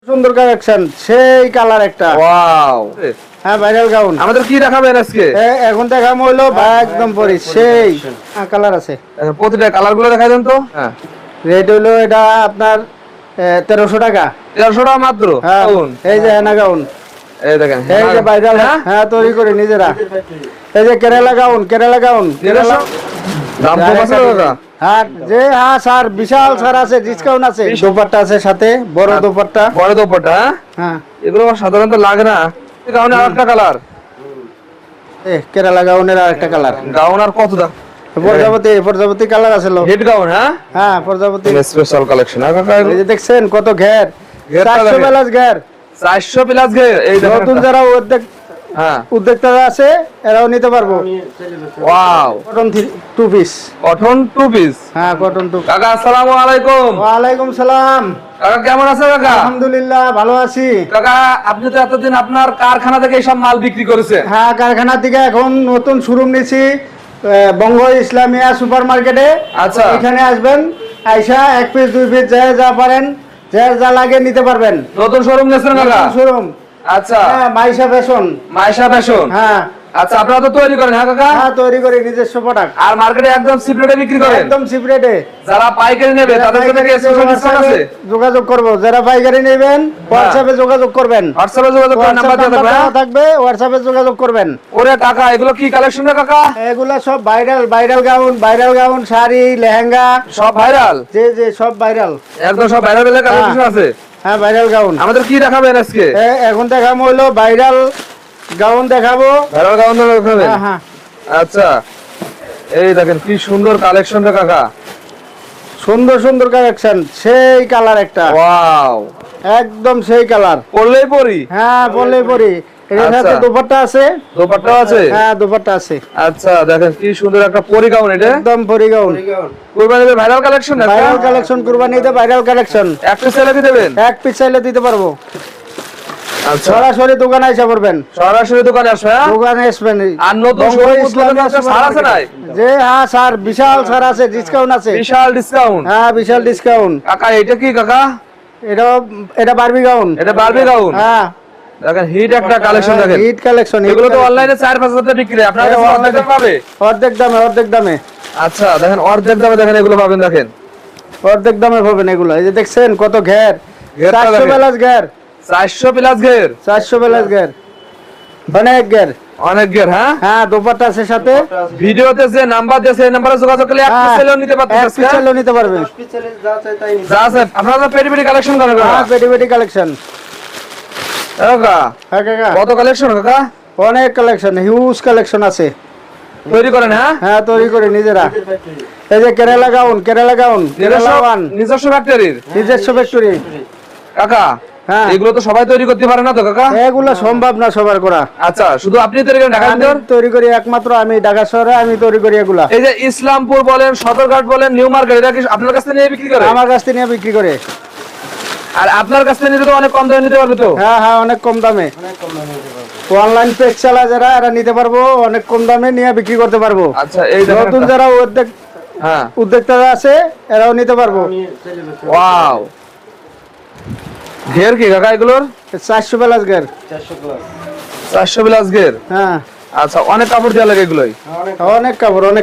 সুন্দর কালেকশন, সেই কালার একটা। ওয়াও, হ্যাঁ, ভাইরাল গাউন। আমাদের কি দেখাবেন আজকে? এখন দেখাবো হলো একদম পরি সেই কালার আছে। প্রতিটা কালার গুলো দেখাই দেন তো। হ্যাঁ, রেট হলো এটা আপনার 1300 টাকা। 1300 টাকা মাত্র। হ্যাঁ, এই যে হেনা গাউন, এই দেখেন, এই যে ভাইরাল। হ্যাঁ, তৈরি করে নিজেরা। এই যে কেরালা গাউন, কেরালা গাউন, কেরালা। দাম কম আছে দাদা? হ্যাঁ, হ্যাঁ স্যার, বিশাল স্যার আছে, ডিসকাউন্ট আছে। দোপাট্টা আছে সাথে, বড় দোপাট্টা। বড় দোপাট্টা। হ্যাঁ, এগুলো সাধারণত লাগে না। গাউনের আরেকটা কালার, কেরালা গাউনের আরেকটা কালার। গাউন আর কত দাম? প্রজাপতি কালার আছে। Head gown. হ্যাঁ হ্যাঁ, প্রজাপতি স্পেশাল কালেকশন। এই যে দেখছেন কত ঘের, 400 প্লাস ঘের, 400 প্লাস ঘের। এই নতুন যারা উদ্যোক্তা আছে এরাও নিতে পারবো। Wow, cotton 2 piece. Cotton 2 piece. হ্যাঁ, কটন 2। কাকা আসসালামু আলাইকুম। ওয়ালাইকুম সালাম। কাকা কেমন আছেন কাকা? আলহামদুলিল্লাহ, ভালো আছি। কাকা আপনি তো এতদিন আপনার কারখানা থেকে এইসব মাল বিক্রি করেছেন। হ্যাঁ, কারখানা থেকে এখন নতুন শোরুম নিয়েছি বঙ্গ ইসলামিয়া সুপার মার্কেটে। আচ্ছা, এখানে আসবেন, আইসা 1 পিস 2 পিস যা পারেন, যা লাগে নিতে পারবেন। নতুন শোরুম নিয়েছেন কাকা? শোরুম। আচ্ছা, হ্যাঁ, মাইশা ফ্যাশন। মাইশা ফ্যাশন। হ্যাঁ। আচ্ছা, আপনারা তো তৈরি করেন? হ্যাঁ কাকা। হ্যাঁ, তৈরি করি নিজস্ব প্রোডাক্ট। আর মার্কেটে একদম চিপ রেটে বিক্রি করেন? একদম চিপ রেটে। যারা পাইকারি নেবে তাদের জন্য কি স্পেশাল ডিসকাউন্ট আছে? যোগাযোগ করব, যারা পাইকারি নেবেন হোয়াটসঅ্যাপে যোগাযোগ করবেন। হোয়াটসঅ্যাপে যোগাযোগ করার নাম্বার দেওয়া থাকবে, হোয়াটসঅ্যাপে যোগাযোগ করবেন। ওরে কাকা, এগুলো কি কালেকশন রে কাকা? এগুলা সব ভাইরাল গাউন, শাড়ি, লেহেঙ্গা সব ভাইরাল। যে সব ভাইরাল, একদম সব ভাইরাল কালেকশন আছে। হ্যাঁ, ভাইরাল গাউন। আমাদের কি দেখাবেন আজকে? এখন দেখাবো হলো ভাইরাল গাউন দেখাবো। ভাইরাল গাউন দেখাবেন? হ্যাঁ। আচ্ছা, এই দেখেন কি সুন্দর কালেকশন রে কাকা। সুন্দর কালেকশন, সেই কালার একটা। ওয়াও, একদম সেই কালার। পরলেই পরি। হ্যাঁ, বললেই পরি। এর সাথে দোপাট্টা আছে। দোপাট্টা আছে? হ্যাঁ, দোপাট্টা আছে। আচ্ছা, দেখেন কি সুন্দর একটা পরি গাউন। এটা একদম পরি গাউন। কুরবানিতে ভাইরাল কালেকশন। ভাইরাল কালেকশন, কুরবানিতে ভাইরাল কালেকশন। এক পিস চাইলে দিবেন? এক পিস চাইলে দিতে পারবো। আচ্ছা, সরাসরি দোকানে এসে পড়বেন। সরাসরি দোকানে আসবে? দোকানে আসবেন। আর নতুন শোরুম উদ্বোধন আছে, ছাড় আছে নাই? হ্যাঁ স্যার, বিশাল ছাড় আছে, ডিসকাউন্ট আছে। বিশাল ডিসকাউন্ট? হ্যাঁ, বিশাল ডিসকাউন্ট। কাকা এটা কি কাকা? এটা বারবি গাউন। এটা বারবি গাউন। হ্যাঁ, দেখেন হিট একটা কালেকশন। দেখেন হিট কালেকশন। এগুলো তো অনলাইনে 4-5 হাজার টাকা বিক্রি, আপনারা অনলাইনে পাবে অর্ধেক দামে। আচ্ছা, দেখেন অর্ধেক দামে দেখেন এগুলো পাবেন। দেখেন অর্ধেক দামে পাবেন এগুলো। এই যে দেখছেন কত ঘের, 400 প্লাস ঘের। 400 প্লাস ঘের। 400 প্লাস ঘের, অনেক ঘের। অনেক ঘের। হ্যাঁ হ্যাঁ, দোপাট্টা আছে সাথে। ভিডিওতে যে নাম্বার দিয়েছে এই নম্বরে যোগাযোগ করলে এক পিস চাইলেও নিতে পারবেন। এক পিস চাইলেও নিতে পারবেন। যা আছে আপনারা তো পেটি কালেকশন করেন? হ্যাঁ, পেটি কালেকশন। কাকা হ্যাঁ কাকা, কত কালেকশন কাকা? অনেক কালেকশন, হিউজ কালেকশন আছে। তৈরি করেন? হ্যাঁ হ্যাঁ, তৈরি করি নিজেরা। এই যে কেরালা গাউন, কেরালা ওয়ান, নিজস্ব ফ্যাক্টরির? নিজস্ব ফ্যাক্টরি। কাকা হ্যাঁ, এগুলো তো সবাই তৈরি করতে পারে না তো কাকা? এগুলো সম্ভব না সবার করা। আচ্ছা, শুধু আপনি তৈরি করেন? ঢাকা তৈরি করি একমাত্র আমি, ঢাকা শহরে আমি তৈরি করি এগুলা। এই যে ইসলামপুর বলেন, সদরঘাট বলেন, নিউ মার্কেট, এটা কি আপনার কাছ থেকে নিয়ে বিক্রি করে? আমার কাছ থেকে নিয়ে বিক্রি করে। আর আপনার কাছ থেকে নিতে তো অনেক কম দামে নিতে পারবে তো? হ্যাঁ হ্যাঁ, অনেক কম দামে। অনলাইন পেজ চালা যারা, এরা নিতে পারবো, অনেক কম দামে নিয়ে বিক্রি করতে পারবো। আচ্ছা, এই নতুন যারা উদ্যোক্তা আছে এরাও নিতে পারবো। ওয়াও, ঘের কি কাকা এগুলোর? 400 প্লাস ঘের। 400 প্লাস ঘের। হ্যাঁ। আচ্ছা, অনেক কাপড় দেওয়া লাগে এগুলোই? অনেক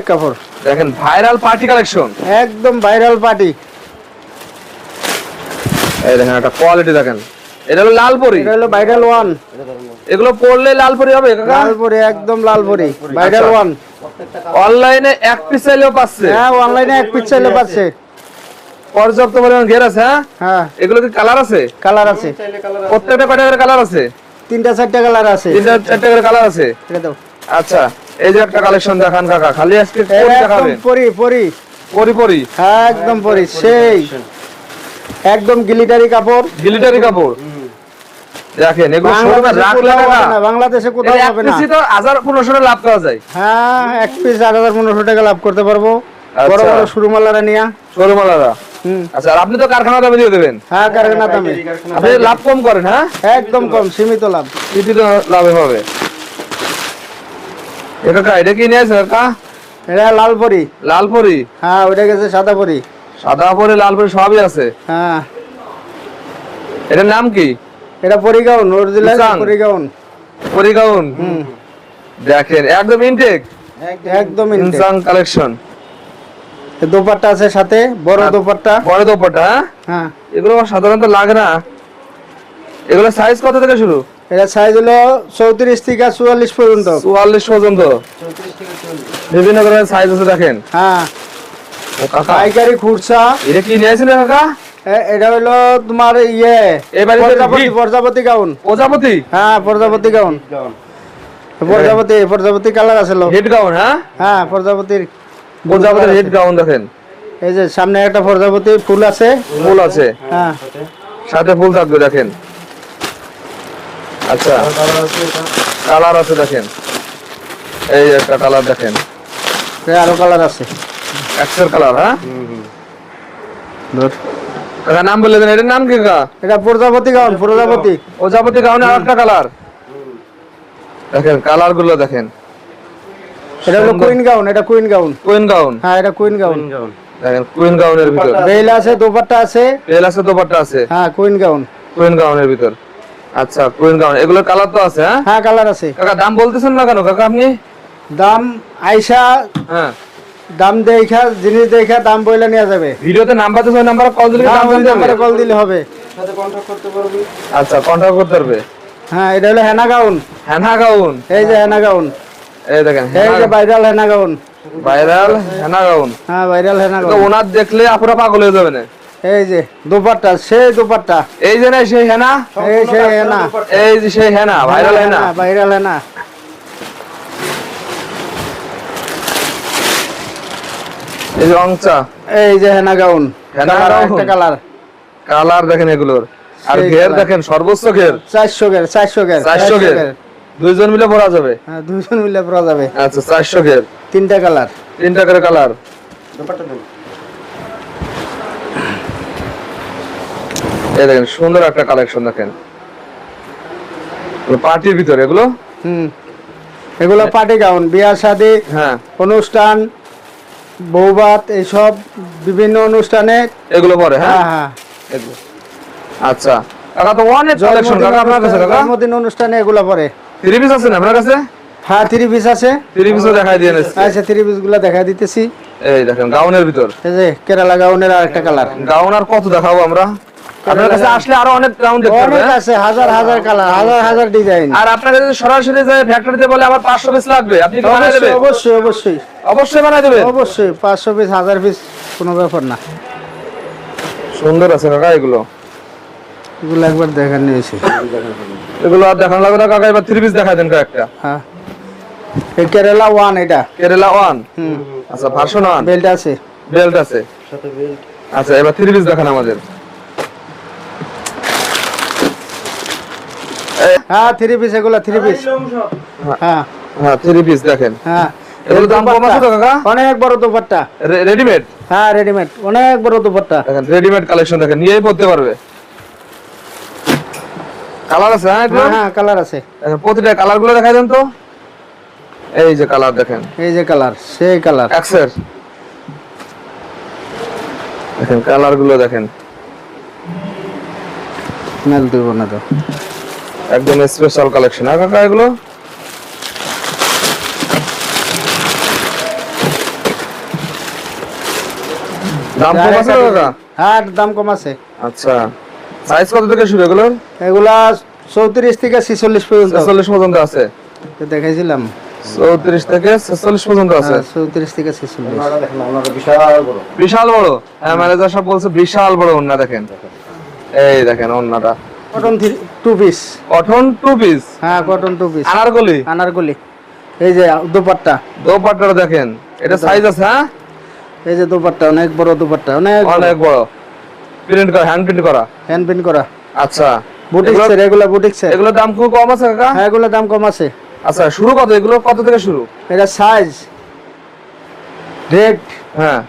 কাপড়। দেখেন ভাইরাল পার্টি কালেকশন, একদম ভাইরাল পার্টি। এই দেখেন একটা কোয়ালিটি দেখেন। এটা হলো লালপরি? এটা হলো ভাইরাল ওয়ান। এগুলো পরলে লালপরি হবে কাকা? লালপরি, একদম লালপরি, ভাইরাল ওয়ান। অনলাইনে এক পিস চাইলেও পাচ্ছে? হ্যাঁ, অনলাইনে এক পিস চাইলেও পাচ্ছে। পর্যাপ্ত পরিমাণ ঘের আছে? হ্যাঁ হ্যাঁ, এগুলো কি কালার আছে? কালার আছে। প্রত্যেকটা কয়টা করে কালার আছে? 3-4টা কালার আছে। 3-4টা করে কালার আছে। এটা দাও। আচ্ছা, এই যে একটা কালেকশন দেখান কাকা, খালি আজকে দেখাবেন? পরি। হ্যাঁ, একদম পরি, সেই একদম গিলিটারি কাপড়। দেখেন এগুলো শোরুমে রাখলে বাংলাদেশে কোথাও পাবে না। এক পিসে তো 1000-1500 লাভ করা যায়। হ্যাঁ, এক পিস 1000-1500 টাকা লাভ করতে পারবো। বড় বড় শোরুমওয়ালারা নিয়া। আচ্ছা, আর আপনি তো কারখানা দামে দিয়ে দেবেন? হ্যাঁ, কারখানা দামে। আপনি লাভ কম করেন? হ্যাঁ, একদম কম, সীমিত লাভ। সীমিত লাভে হবে। এটা কি নিয়েছে কাকা? এটা লালপরি। লালপরি? হ্যাঁ, ওইটা গেছে সাদা পরি। সাদা পরি লালপরি সবই আছে। হ্যাঁ, এটার নাম কি? এটা পরিগাউন, অরিজিনাল ইসাং। পরিগাউন। পরিগাউন। দেখেন একদম ইনটেক, একদম ইনসাং কালেকশন। দোপাট্টা আছে সাথে, বড় দোপাট্টা। বড় দোপাট্টা, হ্যাঁ? হ্যাঁ, এগুলো সাধারণত লাগে না। এগুলো সাইজ কত থেকে শুরু? এটা সাইজ হলো 34 থেকে 44 পর্যন্ত। 44 পর্যন্ত বিভিন্ন ধরনের সাইজ আছে দেখেন। হ্যাঁ, ও কাকা, পাইকারি খুচরা। এটা কি নিয়েছিলেন কাকা? এটা হলো তোমার এই বাড়িতে প্রজাপতি, কি? প্রজাপতি গাউন। প্রজাপতি? হ্যাঁ, প্রজাপতি গাউন। প্রজাপতি কালার আছে লো। হেড গাউন, হ্যাঁ? হ্যাঁ, প্রজাপতির হেড গাউন দেখেন। এই যে সামনে একটা প্রজাপতি ফুল আছে। ফুল আছে, হ্যাঁ, সাথে ফুল থাকবে দেখেন। আচ্ছা, কালার আছে দেখেন। এই একটা কালার দেখেন, আরো কালার আছে। এক্সেল কালার, হ্যাঁ? ধর। কাকা নাম বলে দেন, এটার নাম কি কাকা? এটা প্রজাপতি গাউন, প্রজাপতি। প্রজাপতি গাউনে আরেকটা কালার দেখেন, কালার গুলো দেখেন। এটা হলো কুইন গাউন, এটা কুইন গাউন। কুইন গাউন, হ্যাঁ, এটা কুইন গাউন। দেখেন কুইন গাউনের ভিতর বেল আছে, দোপাট্টা আছে। বেল আছে, দোপাট্টা আছে। হ্যাঁ, কুইন গাউন। কুইন গাউনের ভিতর। আচ্ছা, কুইন গাউন, এগুলোর কালার তো আছে, হ্যাঁ? হ্যাঁ, কালার আছে। কাকা দাম বলতেছেন না কেন কাকা আপনি? দাম আইসা, হ্যাঁ, দাম দেখা, জিনিস দেখা দাম বইলে নেওয়া যাবে। ভিডিওতে নাম্বার তো, ওই নাম্বারে কল দিলে দাম জানতে নাম্বারে পারবে। কল দিলে হবে। আচ্ছা, কন্টাক্ট করতে পারবে। হ্যাঁ, এটা হলো হেনা গাউন। হেনা গাউন, এই যে হেনা গাউন, এই দেখেন এই যে ভাইরাল হেনা গাউন। ভাইরাল হেনা গাউন। হ্যাঁ, ভাইরাল হেনা তো গাউন। ওনার দেখলে আপনারা পাগল হয়ে যাবেন। এই যে দোপাট্টা, সেই দোপাট্টা। এই যে না সেই হেনা, এই সেই হেনা, এই যে সেই হেনা, ভাইরাল হেনা। ভাইরাল হেনা। এই যে অংচা, এই যে হেনা গাউন। হেনা কালার, গাউন। একটা কালার। কালার দেখেন এগুলোর। আর সেই ঘের কালার। দেখেন, সর্বোচ্চ ঘের 400 গের, 400 গের, 400 ঘের। দুইজন মিলে পরা যাবে। হ্যাঁ, দুজন মিলে পরা যাবে। আচ্ছা, 400 ঘের, তিনটা কালার। তিনটা করে কালার। এই দেখেন সুন্দর একটা কালেকশন দেখেন, পার্টির ভিতরে এগুলো। এগুলো পার্টি গাউন, বিয়া শাদী, হ্যাঁ, অনুষ্ঠান, বৌভাত, এইসব বিভিন্ন অনুষ্ঠানে। এগুলো পরে, হ্যাঁ? হ্যাঁ, হ্যাঁ। এগুলো। আচ্ছা কাকা, তো অনেক কালেকশন কাকা আপনার কাছে কাকা। জন্মদিন অনুষ্ঠানে এগুলো পরে। 3 পিস আছে না আপনার কাছে? হ্যাঁ, 3 পিস আছে। 3 পিসও দেখাই দিয়ে নেছি। আচ্ছা, 3 পিস গুলা দেখা দিতেছি। এই দেখেন গাউনের ভিতর। এই যে কেরালা গাউনের আর একটা কালার। গাউন আর কত দেখাবো আমরা? আপনার কাছে আসলে আরো অনেক গাউন দেখতে পারবে। অনেক আছে, হাজার হাজার কালার, হাজার হাজার ডিজাইন। আর আপনার কাছে সরাসরি যায় ফ্যাক্টরিতে বলে আমার 500 পিস লাগবে, আপনি কি বানাই দেবেন? অবশ্যই, অবশ্যই, অবশ্যই বানাই দেবেন। অবশ্যই। 500 পিস, 1000 পিস, কোনো ব্যাপার না। সুন্দর আছে কাকা এগুলো। এগুলো একবার দেখা নিয়েছি। এগুলো আর দেখানো লাগবে না কাকা, এবার 3 পিস দেখাই দেন কয়েকটা। হ্যাঁ, এই কেরালা 1 এটা। কেরালা 1। আচ্ছা, ভার্সন 1। বেল্ট আছে। বেল্ট আছে। আচ্ছা, এবার 3 পিস দেখান আমাদের। হ্যাঁ, 3 পিস, এগুলো 3 পিস। হ্যাঁ, হ্যাঁ, 3 পিস দেখেন। হ্যাঁ। এগুলো দাম কম আছে তো কাকা? অনেক বড় দোপাট্টা। রেডিমেড? হ্যাঁ, রেডিমেড, অনেক বড় দোপাট্টা। দেখেন রেডিমেড কালেকশন দেখেন, নিয়েই পড়তে পারবে। কালার আছে, হ্যাঁ এগুলো? হ্যাঁ, হ্যাঁ, কালার আছে। দেখেন প্রতিটা কালার গুলো দেখাই দেন তো। এই যে কালার দেখেন, এই যে কালার, সেই কালার। এক্সের দেখেন, কালার গুলো দেখেন, মেল দিব না তো। একদম স্পেশাল কালেকশন। হ্যাঁ কাকা, এগুলো দাম কম আছে তো কাকা? হ্যাঁ, দাম কম আছে। আচ্ছা, সাইজ কত থেকে শুরু এগুলো? এগুলা 34 থেকে 46 পর্যন্ত। 46 পর্যন্ত আছে। তো দেখাইছিলাম। 34 থেকে 46 পর্যন্ত আছে। 34 থেকে 46। বিশাল বড়। হ্যাঁ, ম্যানেজার সব বলছে বিশাল বড় ওন্না দেখেন। এই দেখেন ওন্নাটা। Cotton 2 piece. Cotton 2 piece. হ্যাঁ, কটন 2 পিস। আনারকলি। আনারকলি। এই যে দোপাট্টা। দোপাট্টাটা দেখেন, এটা সাইজ আছে, হ্যাঁ? এই যে দোপাট্টা, অনেক বড় দোপাট্টা, অনেক বড়। প্রিন্ট করা, হ্যান্ড প্রিন্ট করা। হ্যান্ড প্রিন্ট করা। আচ্ছা, বুটিক্সের, এগুলা বুটিক্সের। এগুলোর দাম খুব কম আছে কাকা? হ্যাঁ, এগুলোর দাম কম আছে। আচ্ছা, শুরু কত? এগুলো কত থেকে শুরু? এটা সাইজ, রেট, হ্যাঁ,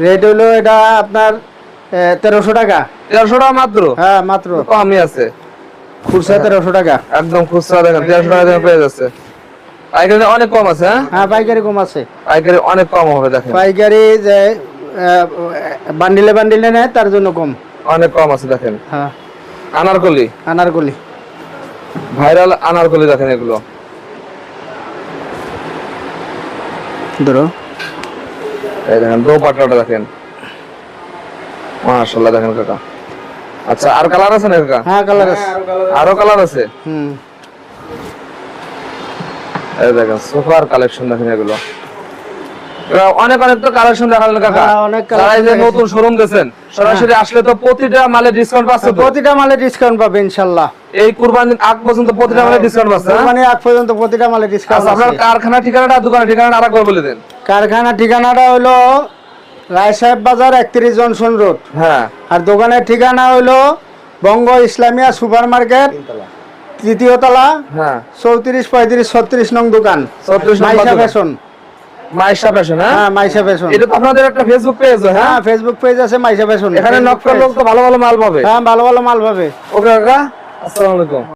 রেট হলো এটা আপনার 1300 টাকা। 1300 টাকা মাত্র? হ্যাঁ, মাত্র। কমই আছে। খুচরা 1300 টাকা। একদম খুচরা দেখেন 1300 টাকা দিয়ে পেয়ে যাচ্ছে। পাইকারি অনেক কম আছে, হ্যাঁ? হ্যাঁ, পাইকারি কম আছে। পাইকারি অনেক কম হবে দেখেন। পাইকারি যে বান্ডিলে বান্ডিলে নেয় তার জন্য কম। অনেক কম আছে দেখেন। হ্যাঁ, আনারকলি, আনারকলি। ভাইরাল আনারকলি দেখেন এগুলো। ধরো এই দেখেন দোপাট্টাটা দেখেন, মাশাআল্লাহ দেখেন কাকা। আচ্ছা আর কালার আছে না কাকা? হ্যাঁ কালার আছে, আরো কালার আছে। হুম। এই দেখেন সোফার কালেকশন দেখেন এগুলো। অনেক অনেক তো কালেকশন দেখালেন কাকা। হ্যাঁ, অনেক যারা এই যে নতুন শোরুম দিয়েছেন সরাসরি আসলে তো প্রতিটা মালে ডিসকাউন্ট পাচ্ছে তো? প্রতিটা মালে ডিসকাউন্ট পাবে ইনশাআল্লাহ। এই কুরবানির আগ পর্যন্ত প্রতিটা মালে ডিসকাউন্ট পাচ্ছে, হ্যাঁ? মানে আগ পর্যন্ত প্রতিটা মালে ডিসকাউন্ট আচ্ছা আপনার আছে। কারখানা ঠিকানাটা, দোকানের ঠিকানাটা আরেকবার বলে দেন। কারখানা ঠিকানাটা হলো রায় সাহেব বাজার 31 জনসন রোড। হ্যাঁ। আর দোকানের ঠিকানা হলো বঙ্গ ইসলামিয়া সুপার মার্কেট, 3য় তলা, হ্যাঁ 34 35 36 নং দোকান, 36 নং মাইশা দোকান। ফ্যাশন। মাইশা ফ্যাশন, হ্যাঁ? হ্যাঁ মাইশা ফ্যাশন। এটা তো আপনাদের একটা ফেসবুক পেজ, হ্যাঁ? হ্যাঁ ফেসবুক পেজ আছে মাইশা ফ্যাশন। এখানে নক করলে তো ভালো ভালো মাল পাবে। হ্যাঁ ভালো ভালো মাল পাবে। ওকে কাকা, আসসালামু আলাইকুম।